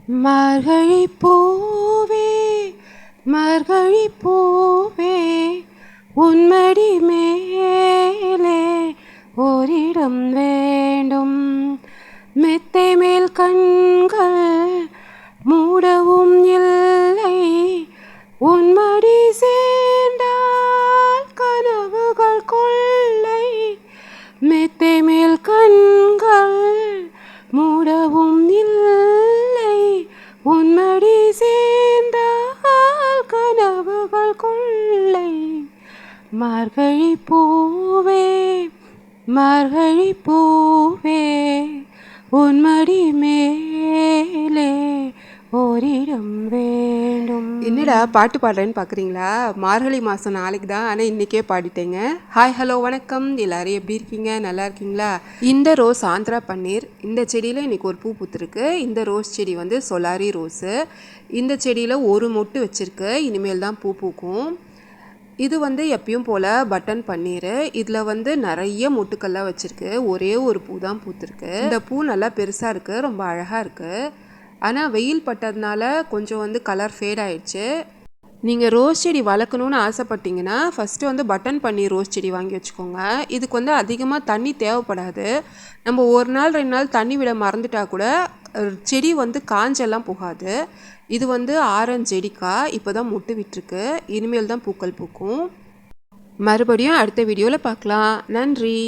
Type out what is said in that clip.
மார்கழி பூவே மார்கழி பூவே உன்மடி மேலே ஓரிடம் வேண்டும். மெத்தை மேல் கண்கள் மூடவும் இல்லை, உன்மடி சேர்ந்தால் கனவுகள் கொள்ளை. மெத்தை மேல் கண்கள் மூடவும் இல்லை, உன்மடி சேர்ந்தால் கனவுகள் கொள்ளை. மார்கழி பூவே மார்கழி பூவே உன்மடி மேலே ஓரிடம் வேண்டும். என்னடா பாட்டு பாடுறேன்னு பார்க்குறீங்களா? மார்கழி மாதம் நாளைக்கு தான், ஆனால் இன்றைக்கே பாடிட்டேங்க. ஹாய் ஹலோ வணக்கம், எல்லோரும் எப்படி இருக்கீங்க? நல்லா இருக்கீங்களா? இந்த ரோஸ் ஆந்திரா பன்னீர். இந்த செடியில் இன்றைக்கி ஒரு பூ பூத்துருக்கு. இந்த ரோஸ் செடி வந்து சொலாரி ரோஸு. இந்த செடியில் ஒரு மொட்டு வச்சுருக்கு, இனிமேல் தான் பூ பூக்கும். இது வந்து எப்பயும் போல் பட்டன் பன்னீர். இதில் வந்து நிறைய மொட்டுக்கள்லாம் வச்சுருக்கு, ஒரே ஒரு பூ தான் பூத்துருக்கு. இந்த பூ நல்லா பெருசாக இருக்குது, ரொம்ப அழகாக இருக்குது. ஆனால் வெயில் பட்டதுனால கொஞ்சம் வந்து கலர் ஃபேட் ஆயிடுச்சு. நீங்கள் ரோஸ் செடி வளர்க்கணுன்னு ஆசைப்பட்டீங்கன்னா ஃபஸ்ட்டு வந்து பட்டன் பன்னீர் ரோஸ் செடி வாங்கி வச்சுக்கோங்க. இதுக்கு வந்து அதிகமாக தண்ணி தேவைப்படாது. நம்ம ஒரு நாள் 2 நாள் தண்ணி விட மறந்துட்டா கூட செடி வந்து காஞ்செல்லாம் போகாது. இது வந்து ஆரஞ்சு செடிக்காய், இப்போ தான் மொட்டு விட்டுருக்கு, இனிமேல் தான் பூக்கள் பூக்கும். மறுபடியும் அடுத்த வீடியோவில் பார்க்கலாம். நன்றி.